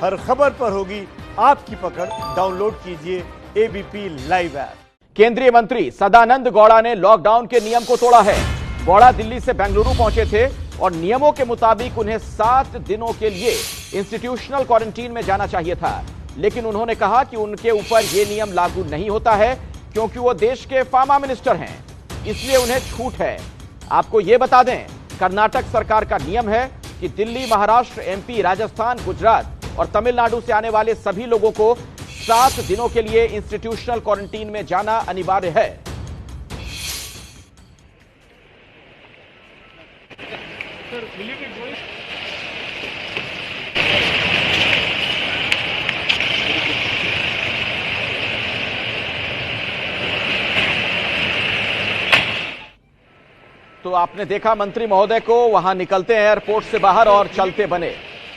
हर खबर पर होगी आपकी पकड़। डाउनलोड कीजिए एबीपी लाइव ऐप। केंद्रीय मंत्री सदानंद गौड़ा ने लॉकडाउन के नियम को तोड़ा है। गौड़ा दिल्ली से बेंगलुरु पहुंचे थे और नियमों के मुताबिक उन्हें 7 दिनों के लिए इंस्टीट्यूशनल क्वारंटीन में जाना चाहिए था, लेकिन उन्होंने कहा कि उनके ऊपर यह नियम लागू नहीं होता है क्योंकि वो देश के फार्मा मिनिस्टर हैं, इसलिए उन्हें छूट है। आपको यह बता दें, कर्नाटक सरकार का नियम है कि दिल्ली, महाराष्ट्र, एमपी, राजस्थान, गुजरात और तमिलनाडु से आने वाले सभी लोगों को 7 दिनों के लिए इंस्टीट्यूशनल क्वारंटीन में जाना अनिवार्य है। तो आपने देखा मंत्री महोदय को, वहां निकलते हैं एयरपोर्ट से बाहर और चलते बने।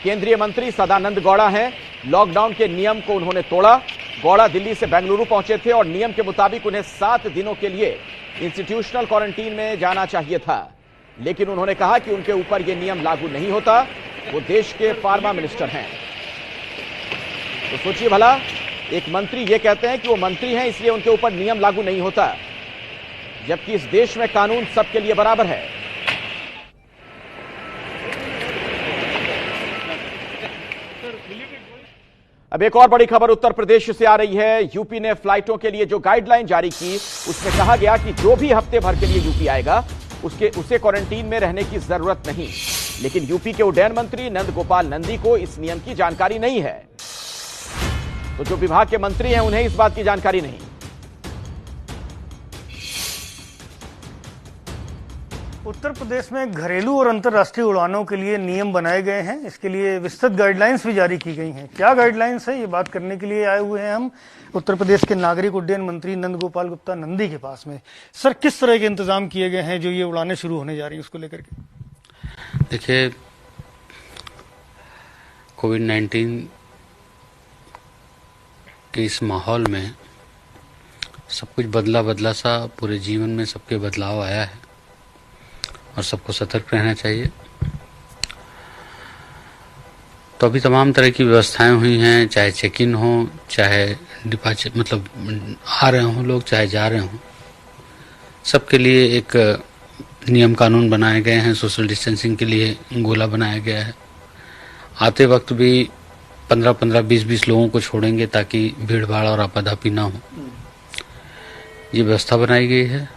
केंद्रीय मंत्री सदानंद गौड़ा हैं। लॉकडाउन के नियम को उन्होंने तोड़ा। गौड़ा दिल्ली से बेंगलुरु पहुंचे थे और नियम के मुताबिक उन्हें 7 दिनों के लिए इंस्टीट्यूशनल क्वारंटीन में जाना चाहिए था, लेकिन उन्होंने कहा कि उनके ऊपर यह नियम लागू नहीं होता, वो देश के फार्मा मिनिस्टर हैं। तो सोचिए भला, एक मंत्री ये कहते हैं कि वो मंत्री हैं इसलिए उनके ऊपर नियम लागू नहीं होता, जबकि इस देश में कानून सबके लिए बराबर है। अब एक और बड़ी खबर उत्तर प्रदेश से आ रही है। यूपी ने फ्लाइटों के लिए जो गाइडलाइन जारी की, उसमें कहा गया कि जो भी हफ्ते भर के लिए यूपी आएगा उसे क्वारंटीन में रहने की जरूरत नहीं, लेकिन यूपी के उड्डयन मंत्री नंद गोपाल नंदी को इस नियम की जानकारी नहीं है। तो जो विभाग के मंत्री हैं उन्हें इस बात की जानकारी नहीं। उत्तर प्रदेश में घरेलू और अंतर्राष्ट्रीय उड़ानों के लिए नियम बनाए गए हैं। इसके लिए विस्तृत गाइडलाइंस भी जारी की गई हैं। क्या गाइडलाइंस है, ये बात करने के लिए आए हुए हैं हम उत्तर प्रदेश के नागरिक उड्डयन मंत्री नंद गोपाल गुप्ता नंदी के पास में। सर, किस तरह के इंतजाम किए गए हैं जो ये उड़ानें शुरू होने जा रही हैं उसको लेकर के? देखिए, कोविड-19 के इस माहौल में सब कुछ बदला सा पूरे जीवन में सबके बदलाव आया है और सबको सतर्क रहना चाहिए। तो अभी तमाम तरह की व्यवस्थाएं हुई हैं, चाहे चेक इन हो, चाहे डिपार्चर मतलब आ रहे हों लोग, चाहे जा रहे हों, सबके लिए एक नियम कानून बनाए गए हैं। सोशल डिस्टेंसिंग के लिए गोला बनाया गया है। आते वक्त भी 15-15, 20-20 लोगों को छोड़ेंगे ताकि भीड़ भाड़ और आपाधापी ना हो, ये व्यवस्था बनाई गई है।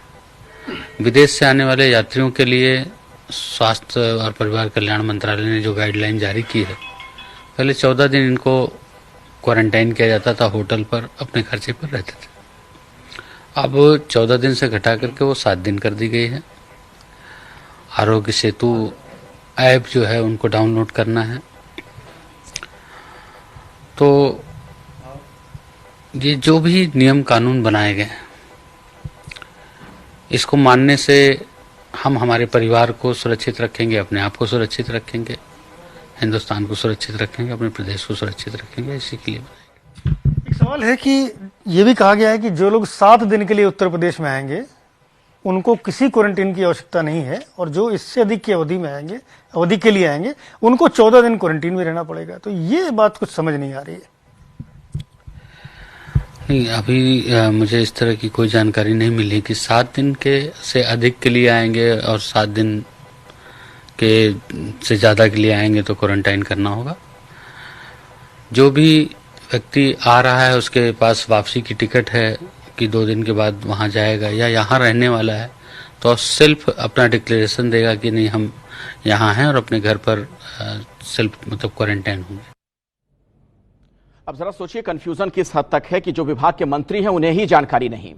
विदेश से आने वाले यात्रियों के लिए स्वास्थ्य और परिवार कल्याण मंत्रालय ने जो गाइडलाइन जारी की है, पहले 14 दिन इनको क्वारंटाइन किया जाता था, होटल पर अपने खर्चे पर रहते थे। अब 14 दिन से घटा करके वो 7 दिन कर दी गई है। आरोग्य सेतु ऐप जो है उनको डाउनलोड करना है। तो ये जो भी नियम कानून बनाए गए हैं, इसको मानने से हम हमारे परिवार को सुरक्षित रखेंगे, अपने आप को सुरक्षित रखेंगे, हिंदुस्तान को सुरक्षित रखेंगे, अपने प्रदेश को सुरक्षित रखेंगे। इसी के लिए एक सवाल है कि ये भी कहा गया है कि जो लोग 7 दिन के लिए उत्तर प्रदेश में आएंगे उनको किसी क्वारंटीन की आवश्यकता नहीं है, और जो इससे अधिक की अवधि के लिए आएंगे उनको 14 दिन क्वारंटीन में रहना पड़ेगा। तो ये बात कुछ समझ नहीं आ रही है। नहीं, अभी मुझे इस तरह की कोई जानकारी नहीं मिली कि 7 दिन के से अधिक के लिए आएंगे और 7 दिन के से ज़्यादा के लिए आएंगे तो क्वारंटाइन करना होगा। जो भी व्यक्ति आ रहा है उसके पास वापसी की टिकट है कि 2 दिन के बाद वहाँ जाएगा या यहाँ रहने वाला है, तो सेल्फ अपना डिक्लेरेशन देगा कि नहीं हम यहाँ हैं और अपने घर पर सेल्फ मतलब क्वारंटाइन होंगे। अब जरा सोचिए कंफ्यूजन किस हद तक है कि जो विभाग के मंत्री हैं उन्हें ही जानकारी नहीं।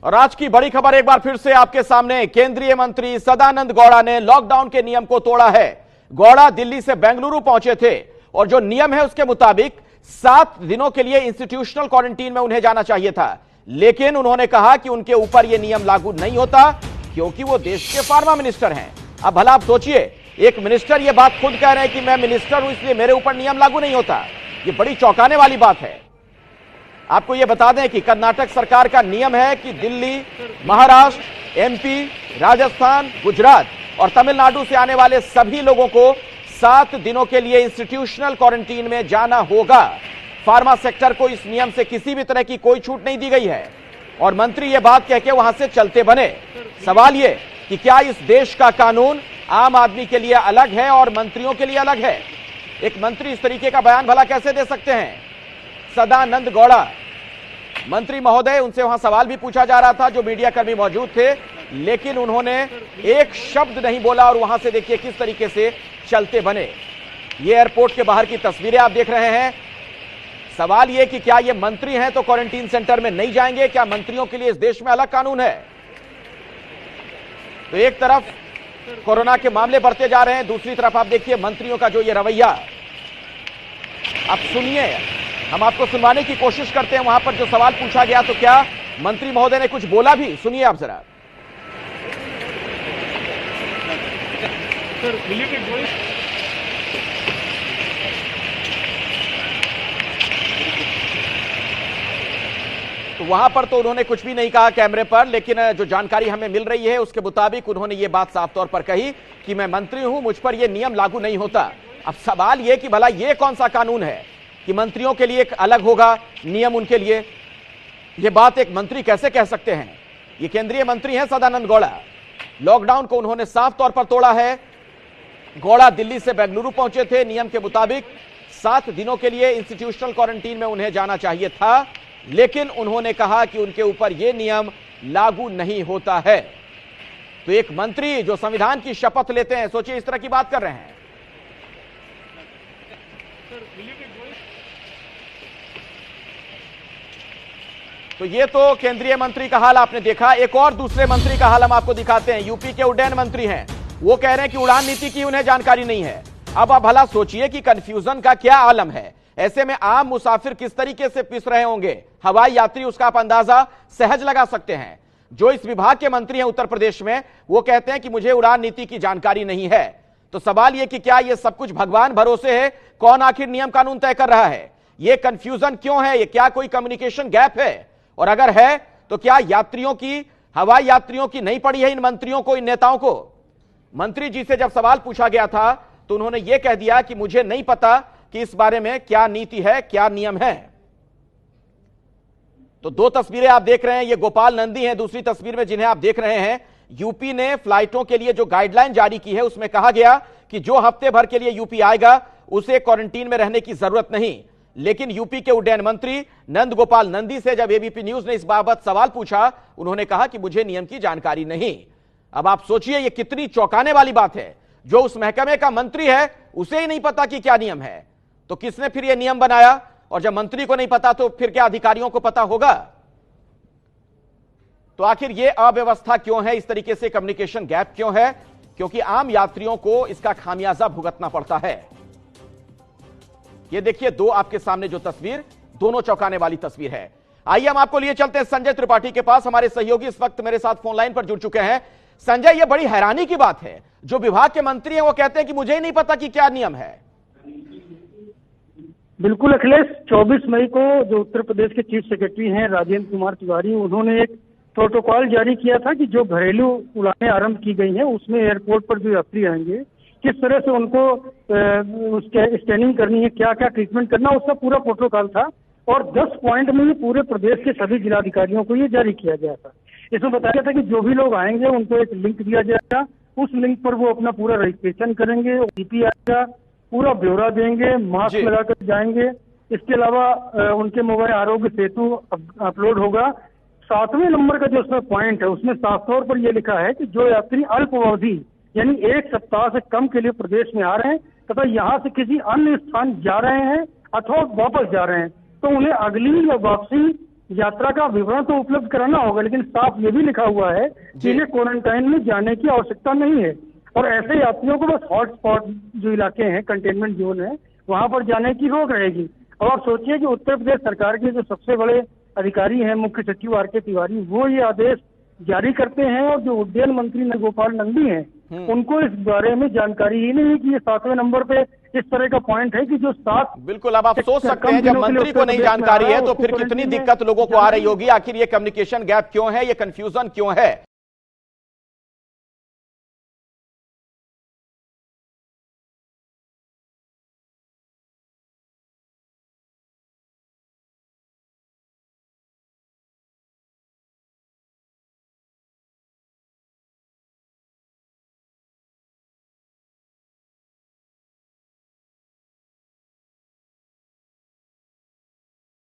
और आज की बड़ी खबर एक बार फिर से आपके सामने। केंद्रीय मंत्री सदानंद गौड़ा ने लॉकडाउन के नियम को तोड़ा है। गौड़ा दिल्ली से बेंगलुरु पहुंचे थे और जो नियम है उसके मुताबिक 7 दिनों के लिए इंस्टीट्यूशनल क्वारंटीन में उन्हें जाना चाहिए था, लेकिन उन्होंने कहा कि उनके ऊपर यह नियम लागू नहीं होता क्योंकि वो देश के फार्मा मिनिस्टर हैं। अब भला आप सोचिए, एक मिनिस्टर यह बात खुद कह रहे हैं कि मैं मिनिस्टर हूं इसलिए मेरे ऊपर नियम लागू नहीं होता। ये बड़ी चौंकाने वाली बात है। आपको यह बता दें कि कर्नाटक सरकार का नियम है कि दिल्ली, महाराष्ट्र, एमपी, राजस्थान, गुजरात और तमिलनाडु से आने वाले सभी लोगों को 7 दिनों के लिए इंस्टीट्यूशनल क्वारंटीन में जाना होगा। फार्मा सेक्टर को इस नियम से किसी भी तरह की कोई छूट नहीं दी गई है और मंत्री यह बात कह के वहां से चलते बने। सवाल यह कि क्या इस देश का कानून आम आदमी के लिए अलग है और मंत्रियों के लिए अलग है? एक मंत्री इस तरीके का बयान भला कैसे दे सकते हैं? सदानंद गौड़ा मंत्री महोदय, उनसे वहां सवाल भी पूछा जा रहा था, जो मीडिया कर्मी मौजूद थे, लेकिन उन्होंने एक शब्द नहीं बोला और वहां से देखिए किस तरीके से चलते बने। ये एयरपोर्ट के बाहर की तस्वीरें आप देख रहे हैं। सवाल यह कि क्या ये मंत्री हैं तो क्वारंटीन सेंटर में नहीं जाएंगे? क्या मंत्रियों के लिए इस देश में अलग कानून है? तो एक तरफ कोरोना के मामले बढ़ते जा रहे हैं, दूसरी तरफ आप देखिए मंत्रियों का जो ये रवैया। आप सुनिए, हम आपको सुनवाने की कोशिश करते हैं। वहां पर जो सवाल पूछा गया तो क्या मंत्री महोदय ने कुछ बोला भी? सुनिए आप जरा। तो वहां पर तो उन्होंने कुछ भी नहीं कहा कैमरे पर, लेकिन जो जानकारी हमें मिल रही है उसके मुताबिक उन्होंने ये बात साफ तौर पर कही कि मैं मंत्री हूं, मुझ पर यह नियम लागू नहीं होता। अब सवाल यह कि भला यह कौन सा कानून है कि मंत्रियों के लिए एक अलग होगा नियम उनके लिए? यह बात एक मंत्री कैसे कह सकते हैं? ये केंद्रीय मंत्री हैं सदानंद गौड़ा। लॉकडाउन को उन्होंने साफ तौर पर तोड़ा है। गौड़ा दिल्ली से बेंगलुरु पहुंचे थे। नियम के मुताबिक 7 दिनों के लिए इंस्टीट्यूशनल क्वारंटीन में उन्हें जाना चाहिए था, लेकिन उन्होंने कहा कि उनके ऊपर यह नियम लागू नहीं होता है। तो एक मंत्री जो संविधान की शपथ लेते हैं, सोचिए इस तरह की बात कर रहे हैं। तो ये तो केंद्रीय मंत्री का हाल आपने देखा। एक और दूसरे मंत्री का हाल हम आपको दिखाते हैं। यूपी के उड्डयन मंत्री हैं, वो कह रहे हैं कि उड़ान नीति की उन्हें जानकारी नहीं है। अब आप भला सोचिए कि कंफ्यूजन का क्या आलम है। ऐसे में आम मुसाफिर किस तरीके से पिस रहे होंगे, हवाई यात्री, उसका आप अंदाजा सहज लगा सकते हैं। जो इस विभाग के मंत्री हैं उत्तर प्रदेश में, वो कहते हैं कि मुझे उड़ान नीति की जानकारी नहीं है। तो सवाल यह कि क्या यह सब कुछ भगवान भरोसे है? कौन आखिर नियम कानून तय कर रहा है? यह कंफ्यूजन क्यों है? यह क्या कोई कम्युनिकेशन गैप है? और अगर है तो क्या यात्रियों की, हवाई यात्रियों की नहीं पड़ी है इन मंत्रियों को, इन नेताओं को? मंत्री जी से जब सवाल पूछा गया था तो उन्होंने यह कह दिया कि मुझे नहीं पता कि इस बारे में क्या नीति है, क्या नियम है। तो 2 तस्वीरें आप देख रहे हैं, ये गोपाल नंदी हैं दूसरी तस्वीर में जिन्हें आप देख रहे हैं। यूपी ने फ्लाइटों के लिए जो गाइडलाइन जारी की है उसमें कहा गया कि जो हफ्ते भर के लिए यूपी आएगा उसे क्वारंटीन में रहने की जरूरत नहीं। लेकिन यूपी के उड्डयन मंत्री नंद गोपाल नंदी से जब एबीपी न्यूज ने इस बाबत सवाल पूछा, उन्होंने कहा कि मुझे नियम की जानकारी नहीं। अब आप सोचिए ये कितनी चौंकाने वाली बात है। जो उस महकमे का मंत्री है उसे ही नहीं पता कि क्या नियम है, तो किसने फिर यह नियम बनाया? और जब मंत्री को नहीं पता तो फिर क्या अधिकारियों को पता होगा? तो आखिर यह अव्यवस्था क्यों है? इस तरीके से कम्युनिकेशन गैप क्यों है? क्योंकि आम यात्रियों को इसका खामियाजा भुगतना पड़ता है। ये देखिए 2 आपके सामने जो तस्वीर, दोनों चौंकाने वाली तस्वीर है। आइए हम आपको लिए चलते हैं संजय त्रिपाठी के पास। हमारे सहयोगी इस वक्त मेरे साथ फोन लाइन पर जुड़ चुके हैं। संजय, ये बड़ी हैरानी की बात है, जो विभाग के मंत्री हैं वो कहते हैं कि मुझे ही नहीं पता कि क्या नियम है। बिल्कुल अखिलेश, 24 मई को जो उत्तर प्रदेश के चीफ सेक्रेटरी हैं राजेंद्र कुमार तिवारी, उन्होंने एक प्रोटोकॉल जारी किया था कि जो घरेलू उड़ानें आरंभ की गई हैं उसमें एयरपोर्ट पर जो यात्री आएंगे किस तरह से उनको उसके स्कैनिंग करनी है, क्या क्या ट्रीटमेंट करना, उसका पूरा प्रोटोकॉल था। और 10 पॉइंट में ये पूरे प्रदेश के सभी जिलाधिकारियों को ये जारी किया गया था। इसमें बताया गया था कि जो भी लोग आएंगे उनको एक लिंक दिया जाएगा, उस लिंक पर वो अपना पूरा रजिस्ट्रेशन करेंगे, ओटीपी आएगा, पूरा ब्यौरा देंगे, मास्क लगाकर जाएंगे। इसके अलावा उनके मोबाइल आरोग्य सेतु अपलोड होगा। 7वें नंबर का जो उसमें पॉइंट है उसमें साफ तौर पर यह लिखा है कि जो यात्री अल्पावधि यानी 1 सप्ताह से कम के लिए प्रदेश में आ रहे हैं तथा यहाँ से किसी अन्य स्थान जा रहे हैं अथवा वापस जा रहे हैं, तो उन्हें अगली या वापसी यात्रा का विवरण तो उपलब्ध कराना होगा, लेकिन साफ ये भी लिखा हुआ है कि इन्हें क्वारंटाइन में जाने की आवश्यकता नहीं है। और ऐसे यात्रियों को बस हॉटस्पॉट जो इलाके हैं, कंटेनमेंट जोन है, वहां पर जाने की रोक रहेगी। और आप सोचिए कि उत्तर प्रदेश सरकार के जो सबसे बड़े अधिकारी हैं मुख्य सचिव आर के तिवारी, वो ये आदेश जारी करते हैं और जो उड्डयन मंत्री गोपाल नंदी हैं उनको इस बारे में जानकारी ही नहीं है कि ये 7वें नंबर पे इस तरह का पॉइंट है कि जो 7। बिल्कुल, अब आप सोच सकते हैं जब मंत्री को नहीं जानकारी है तो फिर कितनी दिक्कत लोगों को आ रही होगी। आखिर ये कम्युनिकेशन गैप क्यों है, ये कंफ्यूजन क्यों है?